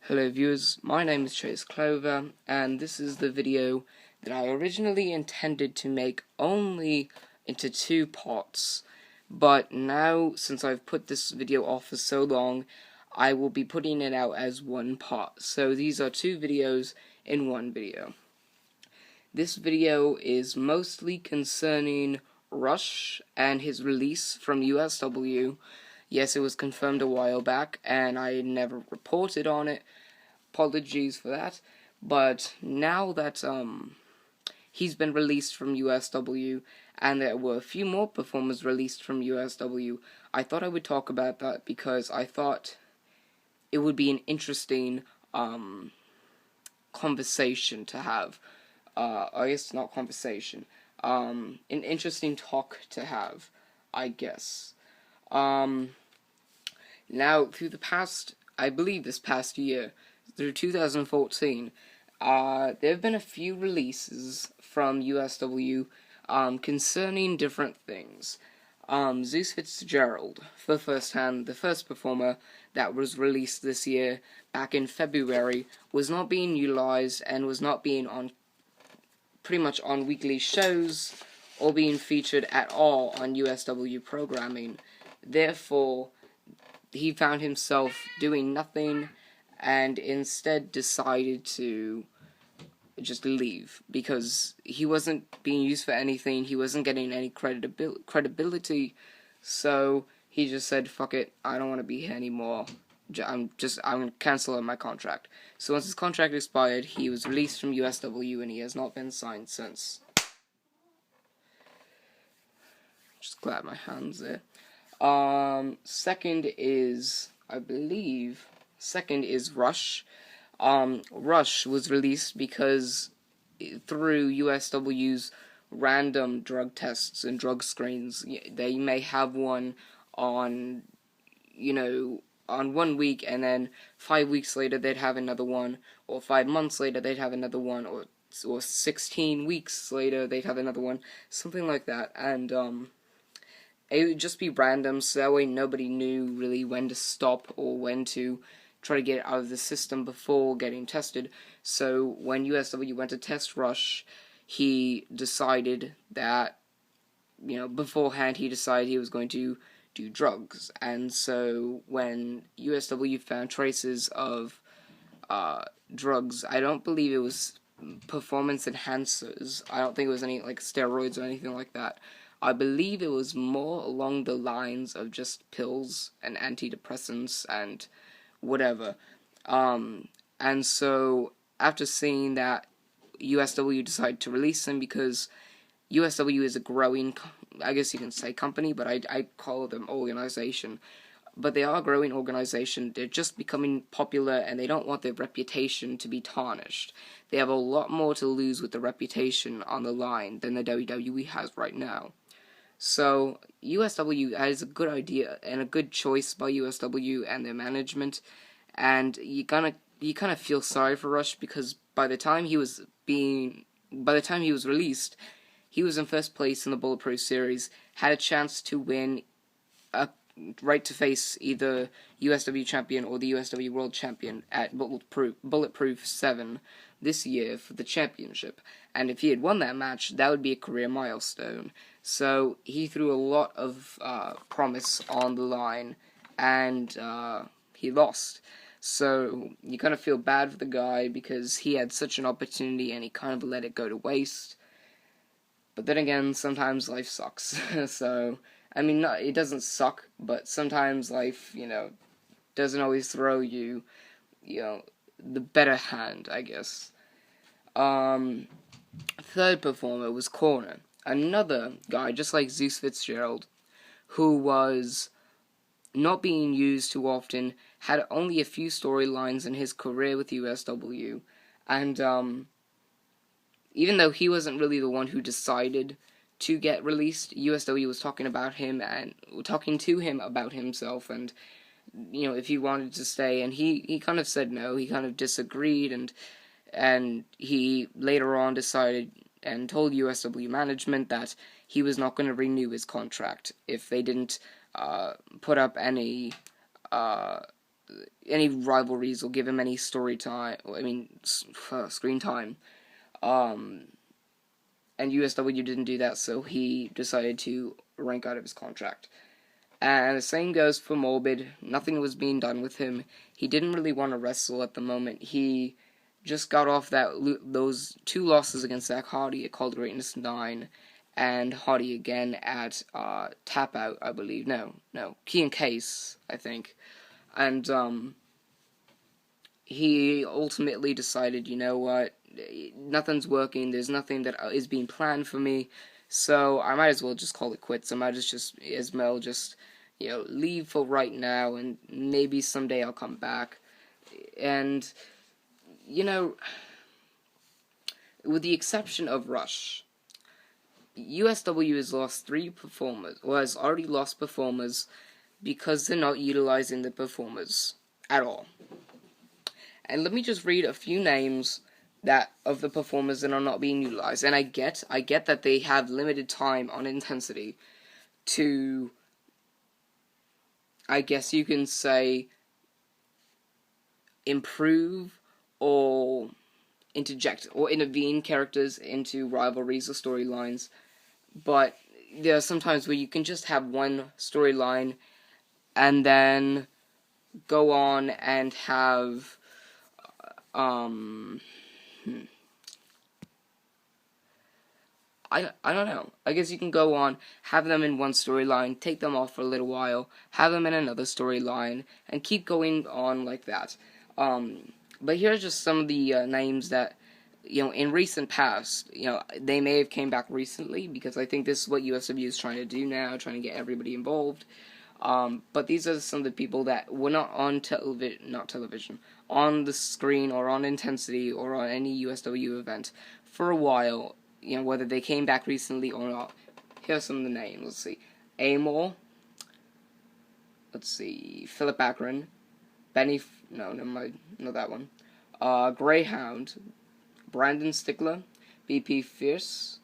Hello viewers, my name is Chase Clover, and this is the video that I originally intended to make only into 2 parts, but now, since I've put this video off for so long, I will be putting it out as 1 part. So these are 2 videos in 1 video. This video is mostly concerning Rush and his release from USW. Yes, it was confirmed a while back, and I never reported on it. Apologies for that. But now that he's been released from USW, and there were a few more performers released from USW, I thought I would talk about that because I thought it would be an interesting conversation to have. I guess not conversation. An interesting talk to have, I guess. Now, through the past, I believe this past year, through 2014, there have been a few releases from USW concerning different things. Zeus Fitzgerald, the first performer that was released this year, back in February, was not being utilized and was not being on pretty much on weekly shows or being featured at all on USW programming. Therefore, he found himself doing nothing and instead decided to just leave because he wasn't being used for anything, he wasn't getting any credibility, so he just said, fuck it, I don't want to be here anymore. I'm going to cancel my contract. So once his contract expired, he was released from USW and he has not been signed since. Just clap my hands there. Second is Rush. Rush was released because through USW's random drug tests and drug screens, they may have one on, on 1 week, and then 5 weeks later they'd have another one, or 5 months later they'd have another one, or 16 weeks later they'd have another one, something like that, and it would just be random, so that way nobody knew really when to stop or when to try to get it out of the system before getting tested. So when USW went to test Rush, he decided that, beforehand he decided he was going to do drugs. And so when USW found traces of drugs, I don't believe it was performance enhancers. I don't think it was any like steroids or anything like that. I believe it was more along the lines of just pills and antidepressants and whatever. And so after seeing that, USW decided to release him because USW is a growing, I guess you can say company, but I call them organization. But they are a growing organization. They're just becoming popular, and they don't want their reputation to be tarnished. They have a lot more to lose with the reputation on the line than the WWE has right now. So USW is a good idea and a good choice by USW and their management, and you kind of feel sorry for Rush because by the time he was released, he was in first place in the Bulletproof series, had a chance to win a right to face either USW champion or the USW World Champion at Bulletproof 7 this year for the championship. And if he had won that match, that would be a career milestone. So he threw a lot of promise on the line, and he lost. So you kind of feel bad for the guy because he had such an opportunity and he kind of let it go to waste. But then again, sometimes life sucks. So, I mean, it doesn't suck, but sometimes life, doesn't always throw you, the better hand, I guess. Third performer was Corner, another guy, just like Zeus Fitzgerald, who was not being used too often, had only a few storylines in his career with USW, and, even though he wasn't really the one who decided to get released, USW was talking to him about himself, and, if he wanted to stay, and he kind of said no, he kind of disagreed, and he later on decided and told USW management that he was not going to renew his contract if they didn't put up any any rivalries or give him any story time. Screen time. And USW didn't do that, so he decided to rank out of his contract. And the same goes for Morbid. Nothing was being done with him. He didn't really want to wrestle at the moment. He just got off those 2 losses against Zach Hardy at Called Greatness 9, and Hardy again at Tap Out, I believe. No, Key and Case, I think. And he ultimately decided, you know what, nothing's working, there's nothing that is being planned for me, so I might as well just call it quits. I might as well just, leave for right now, and maybe someday I'll come back. And, with the exception of Rush, USW has lost 3 performers, or has already lost performers, because they're not utilizing the performers at all. And let me just read a few names of the performers that are not being utilized. And I get that they have limited time on Intensity to, I guess you can say, improve or interject or intervene characters into rivalries or storylines. But there are some times where you can just have one storyline and then go on and have I don't know. I guess you can go on, have them in one storyline, take them off for a little while, have them in another storyline, and keep going on like that. But here's just some of the names that, in recent past, they may have came back recently, because I think this is what USW is trying to do now, trying to get everybody involved. But these are some of the people that were not on television, on the screen or on Intensity or on any USW event for a while, whether they came back recently or not. Here are some of the names. Let's see. Amor. Let's see. Philip Akron. No, never mind. Not that one. Greyhound. Brandon Stickler. BP Fierce.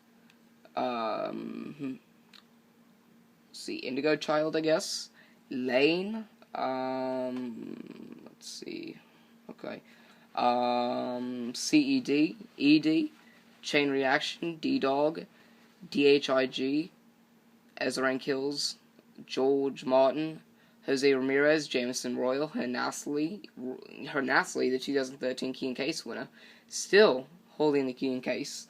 Let's see. Indigo Child, I guess. Lane. Let's see. Okay. CED. ED. Chain Reaction. D-Dog. DHIG. Ezra Kills. George Martin. Jose Ramirez. Jameson Royal. Hernasli, the 2013 Key and Case winner. Still holding the Key and Case.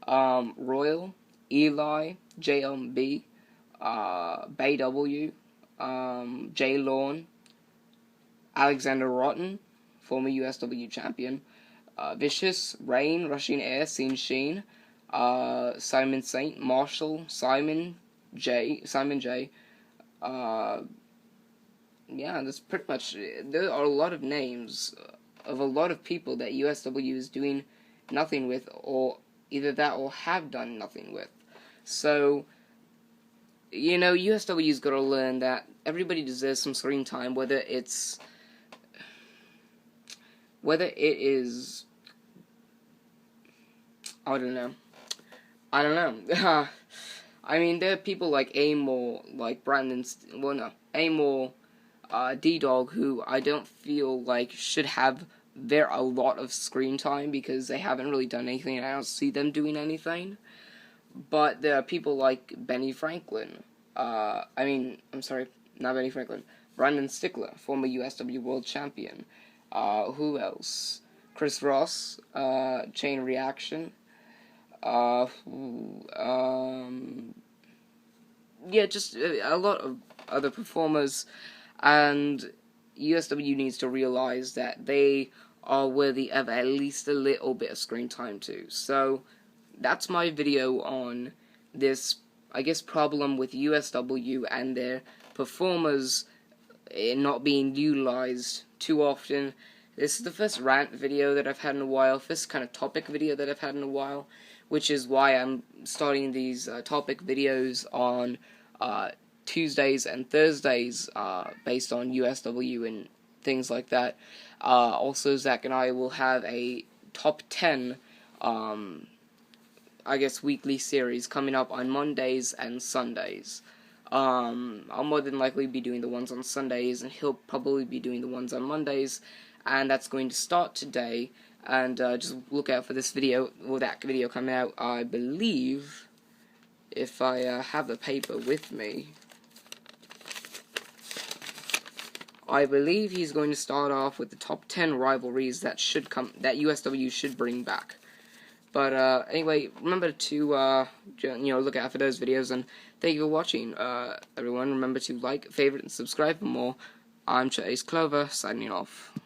Royal. Eli. JLB. Bay W. Jay Lawn. Alexander Rotten, former USW champion. Vicious, Rain, Rushing Air, Scene Sheen, Simon Saint, Marshall, Simon J. Yeah, that's pretty much. There are a lot of names of a lot of people that USW is doing nothing with, or either that or have done nothing with. So, USW's got to learn that everybody deserves some screen time, whether it is, I don't know. I mean, there are people like Amor, like Amor, D-Dog, who I don't feel like should have a lot of screen time, because they haven't really done anything, and I don't see them doing anything. But there are people like Benny Franklin. Not Benny Franklin. Brandon Stickler, former USW World Champion. Who else? Chris Ross, Chain Reaction. Just a lot of other performers, and USW needs to realize that they are worthy of at least a little bit of screen time too. So, that's my video on this, I guess, problem with USW and their performers not being utilized too often. This is the first rant video that I've had in a while, first kind of topic video that I've had in a while, which is why I'm starting these topic videos on Tuesdays and Thursdays based on USW and things like that. Also, Zach and I will have a top 10 weekly series coming up on Mondays and Sundays. I'll more than likely be doing the ones on Sundays, and he'll probably be doing the ones on Mondays, and that's going to start today. And just look out for this video, or that video coming out, I believe, if I have the paper with me. I believe he's going to start off with the top 10 rivalries that USW should bring back. But anyway, remember to look out for those videos, and thank you for watching. Everyone, remember to like, favorite, and subscribe for more. I'm Chase Clover, signing off.